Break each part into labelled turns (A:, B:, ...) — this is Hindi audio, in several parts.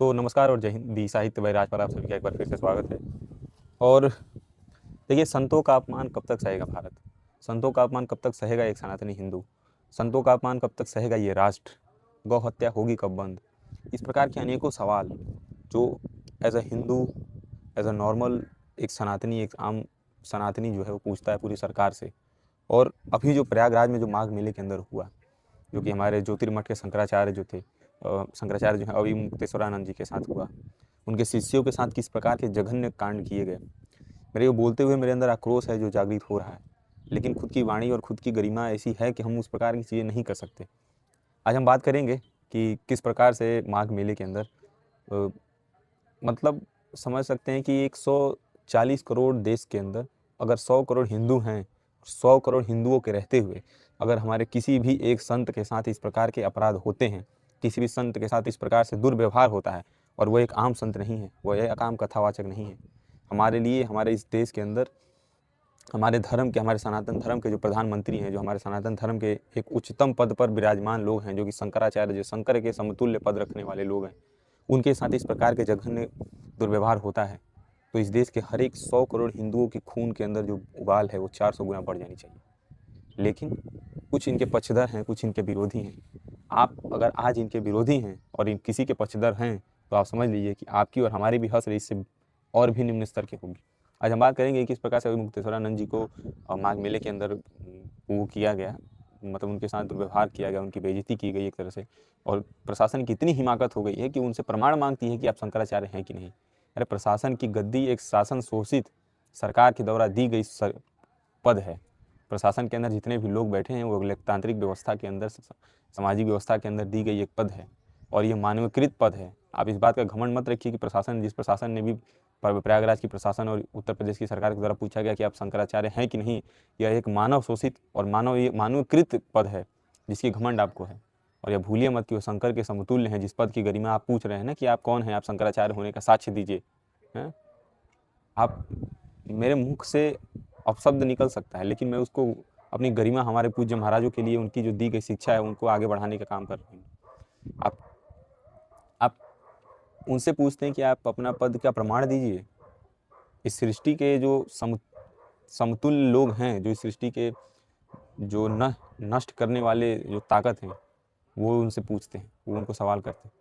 A: तो नमस्कार और जय हिंद। दी साहित्य वैराज पर आप सभी का एक बार फिर से स्वागत है। और देखिए, संतों का अपमान कब तक सहेगा भारत? संतों का अपमान कब तक सहेगा एक सनातनी हिंदू? संतों का अपमान कब तक सहेगा ये राष्ट्र? गौ हत्या होगी कब बंद? इस प्रकार के अनेकों सवाल जो as a Hindu, as a normal एक सनातनी, एक आम सनातनी जो है वो पूछता है पूरी सरकार से। और अभी जो प्रयागराज में जो माघ मेले के अंदर हुआ, जो कि हमारे ज्योतिर्मठ के शंकराचार्य जो थे, शंकराचार्य जो है अविमुक्तेश्वरानंद जी के साथ हुआ, उनके शिष्यों के साथ किस प्रकार के जघन्य कांड किए गए। मेरे को बोलते हुए मेरे अंदर आक्रोश है जो जागृत हो रहा है, लेकिन खुद की वाणी और खुद की गरिमा ऐसी है कि हम उस प्रकार की चीज़ें नहीं कर सकते। आज हम बात करेंगे कि किस प्रकार से माघ मेले के अंदर मतलब समझ सकते हैं कि 140 करोड़ देश के अंदर अगर 100 करोड़ हिंदू हैं, 100 करोड़ हिंदुओं के रहते हुए अगर हमारे किसी भी एक संत के साथ इस प्रकार के अपराध होते हैं, किसी भी संत के साथ इस प्रकार से दुर्व्यवहार होता है, और वो एक आम संत नहीं है, वो एक आम कथावाचक नहीं है। हमारे लिए, हमारे इस देश के अंदर, हमारे धर्म के, हमारे सनातन धर्म के जो प्रधानमंत्री हैं, जो हमारे सनातन धर्म के एक उच्चतम पद पर विराजमान लोग हैं, जो कि शंकराचार्य, जो शंकर के समतुल्य पद रखने वाले लोग हैं, उनके साथ इस प्रकार के जघन्य दुर्व्यवहार होता है, तो इस देश के हर एक 100 करोड़ हिंदुओं के खून के अंदर जो उबाल है वो 400 गुना बढ़ जानी चाहिए। लेकिन कुछ इनके पक्षधर हैं, कुछ इनके विरोधी हैं। आप अगर आज इनके विरोधी हैं और इन किसी के पक्षधर हैं, तो आप समझ लीजिए कि आपकी और हमारी भी हश्र इससे और भी निम्न स्तर की होगी। आज हम बात करेंगे किस प्रकार से अविमुक्तेश्वरानंद जी को माघ मेले के अंदर वो किया गया, मतलब उनके साथ दुर्व्यवहार किया गया, उनकी बेइज्जती की गई एक तरह से। और प्रशासन की इतनी हिमाकत हो गई है कि उनसे प्रमाण मांगती है कि आप शंकराचार्य हैं कि नहीं। अरे, प्रशासन की गद्दी एक शासन शोषित सरकार के द्वारा दी गई पद है। प्रशासन के अंदर जितने भी लोग बैठे हैं वो लोकतांत्रिक व्यवस्था के अंदर, सामाजिक व्यवस्था के अंदर दी गई एक पद है, और ये मानवीकृत पद है। आप इस बात का घमंड मत रखिए कि प्रशासन, जिस प्रशासन ने भी प्रयागराज की प्रशासन और उत्तर प्रदेश की सरकार के द्वारा पूछा गया कि आप शंकराचार्य हैं कि नहीं, यह एक मानव शोषित और मानवीकृत पद है जिसकी घमंड आपको है। और यह भूलिए मत कि वो शंकर के समतुल्य हैं। जिस पद की गरिमा आप पूछ रहे हैं ना कि आप कौन हैं, आप शंकराचार्य होने का साक्ष्य दीजिए, हैं? आप, मेरे मुख से अपशब्द निकल सकता है, लेकिन मैं उसको अपनी गरिमा, हमारे पूज्य महाराजों के लिए उनकी जो दी गई शिक्षा है उनको आगे बढ़ाने का काम कर रहे हैं। आप उनसे पूछते हैं कि आप अपना पद का प्रमाण दीजिए। इस सृष्टि के जो समतुल्य लोग हैं, जो इस सृष्टि के जो नष्ट करने वाले जो ताकत हैं, वो उनसे पूछते हैं, वो उनको सवाल करते हैं।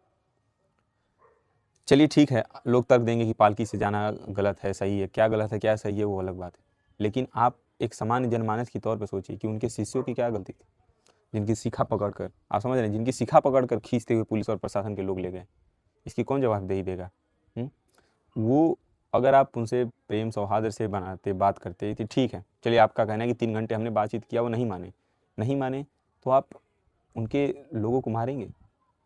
A: चलिए ठीक है, लोग तर्क देंगे कि पालकी से जाना गलत है, सही है, क्या गलत है क्या सही है वो अलग बात है। लेकिन आप एक सामान्य जनमानस के तौर पर सोचिए कि उनके शिष्यों की क्या गलती थी, जिनकी शिखा पकड़कर, आप समझ रहे हैं, जिनकी शिखा पकड़कर खींचते हुए पुलिस और प्रशासन के लोग ले गए। इसकी कौन जवाबदेही देगा? वो, अगर आप उनसे प्रेम सौहार्द से बनाते, बात करते तो ठीक है। चलिए, आपका कहना है कि 3 घंटे हमने बातचीत किया, वो नहीं माने, नहीं माने तो आप उनके लोगों को मारेंगे?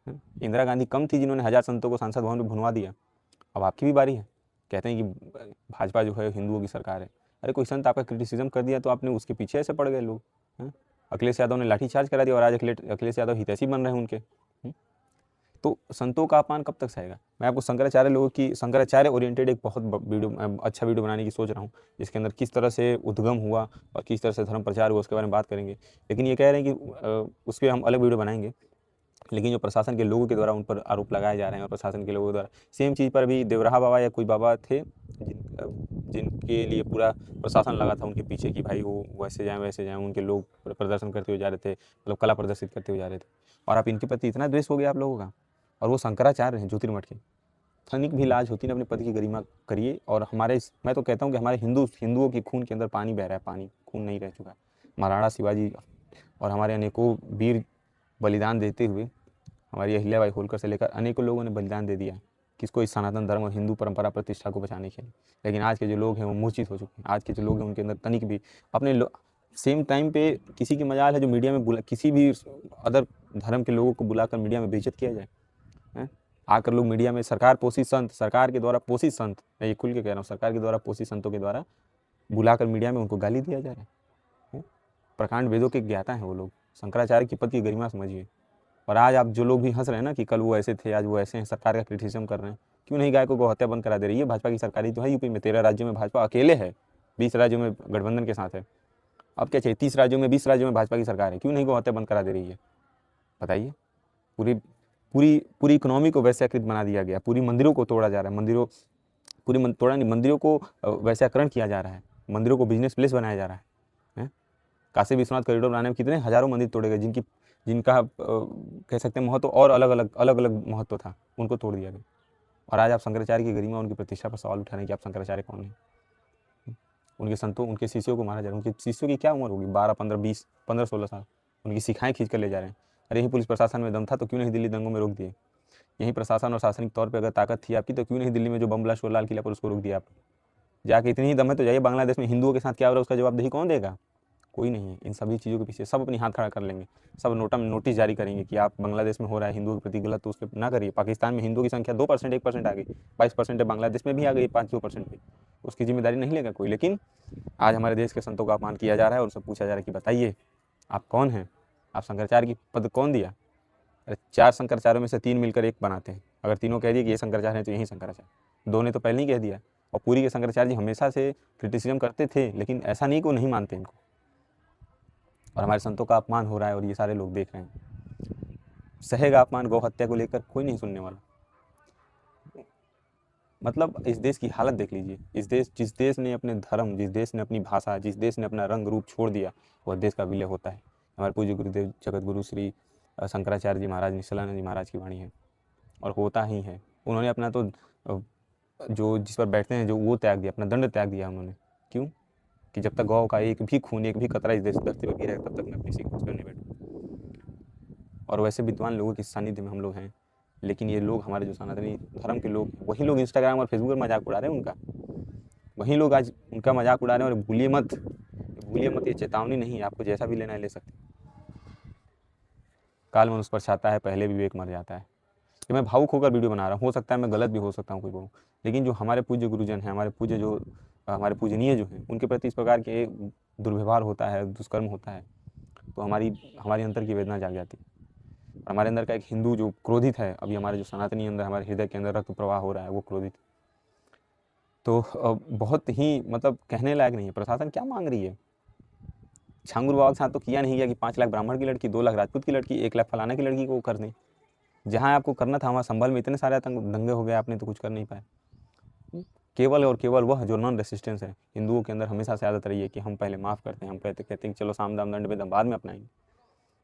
A: इंदिरा गांधी कम थी जिन्होंने 1000 संतों को संसद भवन में भुनवा दिया। अब आपकी भी बारी है। कहते हैं कि भाजपा जो है हिंदुओं की सरकार है। अरे, कोई संत आपका क्रिटिसिज्म कर दिया तो आपने उसके पीछे ऐसे पड़ गए लोग, हैं? अखिलेश यादव ने लाठीचार्ज करा दिया और आज अखिलेश यादव हितैषी बन रहे हैं उनके। तो संतों का अपमान कब तक सहेगा? मैं आपको शंकराचार्य लोगों की, शंकराचार्य ओरिएंटेड एक बहुत अच्छा वीडियो बनाने की सोच रहा हूँ, जिसके अंदर किस तरह से उद्गम हुआ और किस तरह से धर्म प्रचार हुआ उसके बारे में बात करेंगे। लेकिन ये कह रहे हैं कि उसके हम अलग वीडियो बनाएंगे। लेकिन जो प्रशासन के लोगों के द्वारा उन पर आरोप लगाए जा रहे हैं, और प्रशासन के लोगों द्वारा सेम चीज़ पर भी देवराहा बाबा या कोई बाबा थे जिनके लिए पूरा प्रशासन लगा था उनके पीछे कि भाई वो वैसे जाएं वैसे जाएं, उनके लोग प्रदर्शन करते हुए जा रहे थे, मतलब कला प्रदर्शित करते हुए जा रहे थे, और आप इनके प्रति इतना द्वेष हो गया आप लोगों का। और वो शंकराचार्य हैं ज्योतिर्मठ के। तनिक भी लाज होती ना, अपने पद की गरिमा करिए। और हमारे, मैं तो कहता हूँ कि हमारे हिंदुओं के खून के अंदर पानी बह रहा है, पानी, खून नहीं रह चुका है। महाराणा शिवाजी और हमारे अनेकों वीर बलिदान देते हुए, हमारी अहिल्याबाई होलकर से लेकर अनेकों लोगों ने बलिदान दे दिया किसको, इस सनातन धर्म और हिंदू परंपरा प्रतिष्ठा को बचाने के लिए। लेकिन आज के जो लोग हैं वो मूर्छित हो चुके हैं। आज के जो लोग हैं उनके अंदर तनिक भी अपने सेम टाइम पे किसी की मजाल है जो मीडिया में किसी भी अदर धर्म के लोगों को बुलाकर मीडिया में बेइज्जत किया जाए, हैं? आकर लोग मीडिया में सरकार पोषित संत, सरकार के द्वारा पोषित संत, मैं ये खुल के कह रहा हूँ, सरकार के द्वारा पोषित संतों के द्वारा बुलाकर मीडिया में उनको गाली दिया जा रहा है। प्रकांड वेदों के ज्ञाता हैं वो लोग। शंकराचार्य की पद की गरिमा समझिए। और आज आप जो लोग भी हंस रहे हैं ना कि कल वो ऐसे थे, आज वो ऐसे हैं, सरकार का क्रिटिसिज्म कर रहे हैं, क्यों नहीं गाय को गौहत्या बंद करा दे रही है? भाजपा की सरकार ही तो है यूपी में। 13 राज्यों में भाजपा अकेले है, 20 राज्यों में गठबंधन के साथ है। अब क्या चाहिए? 30 राज्यों में, 20 राज्यों में भाजपा की सरकार है, क्यों नहीं गौहत्या बंद करा दे रही है? बताइए। पूरी पूरी पूरी इकोनॉमी को वैश्याकृत बना दिया गया, पूरी मंदिरों को तोड़ा जा रहा है, तोड़ा नहीं, मंदिरों को वैश्याकरण किया जा रहा है, मंदिरों को बिजनेस प्लेस बनाया जा रहा है। काशी विश्वनाथ कॉरिडोर बनाने में कितने हजारों मंदिर तोड़े गए, जिनका कह सकते हैं महत्व और अलग अलग महत्व था, उनको तोड़ दिया गया। और आज आप शंकराचार्य की गरिमा, उनकी प्रतिष्ठा पर सवाल उठा रहे हैं कि आप शंकराचार्य कौन है। उनके संतों, उनके शिष्यों को मारा जा रहा है। उनके शिष्यों की क्या उम्र होगी, 12, 15, 20, 15, 16 साल। उनकी शिखाएं खींच कर ले जा रहे हैं। अरे यही पुलिस प्रशासन में दम था तो क्यों नहीं दिल्ली दंगों में रोक दिए। यही प्रशासन और शासनिक तौर पर अगर ताकत थी आपकी तो क्यों नहीं दिल्ली में जो बम ब्लास्ट हुआ लाल किला पर उसको रोक दिया आप। जाके इतनी ही दम है तो जाइए बांग्लादेश में हिंदुओं के साथ क्या हो रहा है उसका जवाबदेही कौन देगा, कोई नहीं है। इन सभी चीज़ों के पीछे सब अपनी हाथ खड़ा कर लेंगे, सब नोटिस जारी करेंगे कि आप बांग्लादेश में हो रहा है हिंदुओं के प्रति गलत तो उस पर ना करिए। पाकिस्तान में हिंदुओं की संख्या 2%, 1% आ गई, 22% है, बांग्लादेश में भी आ गई 5-2% पे, उसकी जिम्मेदारी नहीं लेगा कोई। लेकिन आज हमारे देश के संतों का अपमान किया जा रहा है और उनसे पूछा जा रहा है कि बताइए आप कौन हैं, आप शंकराचार्य की पद कौन दिया। अरे 4 शंकराचार्यों में से 3 मिलकर एक बनाते हैं। अगर तीनों कह दिए कि ये शंकराचार्य हैं तो यही शंकराचार्य, 2 ने तो पहले ही कह दिया। और पूरी के शंकराचार्य जी हमेशा से क्रिटिसिज्म करते थे, लेकिन ऐसा नहीं कि वो नहीं मानते इनको। और हमारे संतों का अपमान हो रहा है और ये सारे लोग देख रहे हैं। सहेगा अपमान गौ हत्या को लेकर कोई नहीं सुनने वाला। मतलब इस देश की हालत देख लीजिए। जिस देश ने अपने धर्म, जिस देश ने अपनी भाषा, जिस देश ने अपना रंग रूप छोड़ दिया, वह देश का विलय होता है। हमारे पूज्य गुरुदेव जगत गुरु श्री शंकराचार्य जी महाराज, निश्चलानंद जी महाराज की वाणी है और होता ही है। उन्होंने अपना तो जो जिस पर बैठते हैं जो वो त्याग दिया, अपना दंड त्याग दिया उन्होंने। क्यों? कि जब तक गौ का एक भी खून, एक भी कतरा इस देश धरती पर गिरेगा तब तक मैं अपनी सीख कुछ करने बैठूँ। और वैसे विद्वान लोगों के सानिध्य में हम लोग हैं, लेकिन ये लोग हमारे जो सनातनी धर्म के लोग, वही लोग इंस्टाग्राम और फेसबुक पर मजाक उड़ा रहे हैं उनका। वही लोग आज उनका मजाक उड़ा रहे हैं। और भूलिए मत, ये चेतावनी नहीं है, आपको जैसा भी लेना है ले सकते। काल मनुष्य पर छाता है, पहले विवेक मर जाता है। कि मैं भावुक होकर वीडियो बना रहा हूँ, हो सकता है मैं गलत भी हो सकता हूँ कोई बोलूँ, लेकिन जो हमारे पूज्य गुरुजन हैं, हमारे पूजनीय जो हैं, उनके प्रति इस प्रकार के दुर्व्यवहार होता है, दुष्कर्म होता है, तो हमारी अंतर की वेदना जाग जाती है। हमारे अंदर का एक हिंदू जो क्रोधित है, अभी हमारे जो सनातनी अंदर, हमारे हृदय के अंदर रक्त प्रवाह हो रहा है, वो क्रोधित। तो बहुत ही मतलब कहने लायक नहीं है। प्रशासन क्या मांग रही है। छांगुर बाबा के साथ तो किया नहीं गया कि 5 लाख ब्राह्मण की लड़की, 2 लाख राजपूत की लड़की, 1 लाख फलाना की लड़की को कर दें। जहाँ आपको करना था वहाँ संभल में इतने सारे दंगे हो गए, आपने तो कुछ कर नहीं पाए। केवल और केवल वह जो नॉन रेसिस्टेंस है, हिंदुओं के अंदर हमेशा से आदत रही है कि हम पहले माफ़ करते हैं, हम कहते हैं कि चलो साम दाम दंड भेद बाद में अपनाएंगे,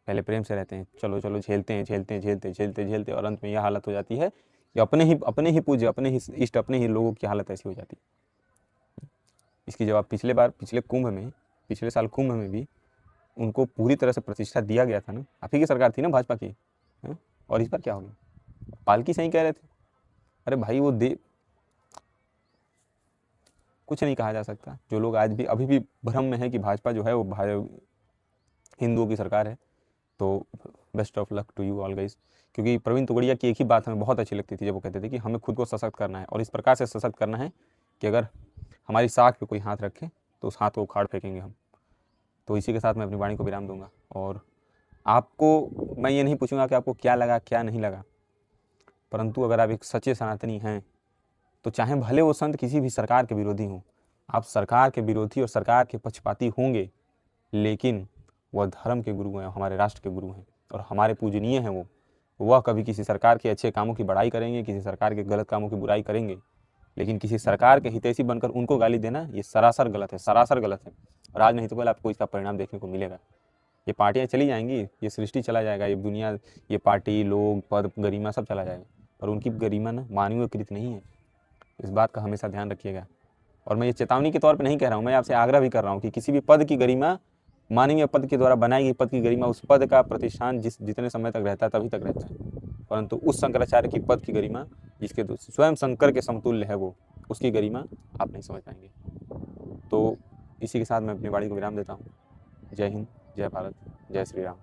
A: पहले प्रेम से रहते हैं, चलो झेलते और अंत में यह हालत हो जाती है कि अपने ही पूज्य, अपने ही इष्ट, अपने ही लोगों की हालत ऐसी हो जाती है। इसकी जवाब पिछले साल कुंभ में भी उनको पूरी तरह से प्रतिष्ठा दिया गया था ना, आप ही की सरकार थी ना, भाजपा की है? और इस बार क्या हो गया। पालकी सही कह रहे थे। अरे भाई वो कुछ नहीं कहा जा सकता। जो लोग आज भी अभी भी भ्रम में है कि भाजपा जो है वो हिंदुओं की सरकार है, तो best of luck to you all guys. क्योंकि प्रवीण तोगड़िया की एक ही बात हमें बहुत अच्छी लगती थी, जब वो कहते थे कि हमें खुद को सशक्त करना है और इस प्रकार से सशक्त करना है कि अगर हमारी साख पे कोई हाथ रखे तो उस हाथ को उखाड़ फेंकेंगे हम। तो इसी के साथ मैं अपनी वाणी को विराम दूंगा। और आपको मैं ये नहीं पूछूंगा कि आपको क्या लगा क्या नहीं लगा, परंतु अगर आप एक सच्चे सनातनी हैं तो चाहे भले वो संत किसी भी सरकार के विरोधी हों, आप सरकार के विरोधी और सरकार के पक्षपाती होंगे, लेकिन वह धर्म के गुरु हैं, हमारे राष्ट्र के गुरु हैं और हमारे पूजनीय हैं। वह कभी किसी सरकार के अच्छे कामों की बड़ाई करेंगे, किसी सरकार के गलत कामों की बुराई करेंगे, लेकिन किसी सरकार के हितैषी बनकर उनको गाली देना ये सरासर गलत है, सरासर गलत है। और आज नहीं तो कल आपको इसका परिणाम देखने को मिलेगा। ये पार्टियाँ चली जाएंगी, ये सृष्टि चला जाएगा, ये दुनिया, ये पार्टी, लोग, पद, गरिमा सब चला जाएगा, पर उनकी गरिमा ना मानवीयकृत नहीं है। इस बात का हमेशा ध्यान रखिएगा। और मैं ये चेतावनी के तौर पे नहीं कह रहा हूँ, मैं आपसे आग्रह भी कर रहा हूँ कि किसी भी पद की गरिमा, मानवीय पद के द्वारा बनाई गई पद की गरिमा, उस पद का प्रतिष्ठान जितने समय तक रहता है तभी तक रहता है, परंतु उस शंकराचार्य की पद की गरिमा जिसके स्वयं शंकर के समतुल्य है वो, उसकी गरिमा आप नहीं समझ पाएंगे। तो इसी के साथ मैं अपनी वाणी को विराम देता हूँ। जय हिंद, जय भारत, जय श्री राम।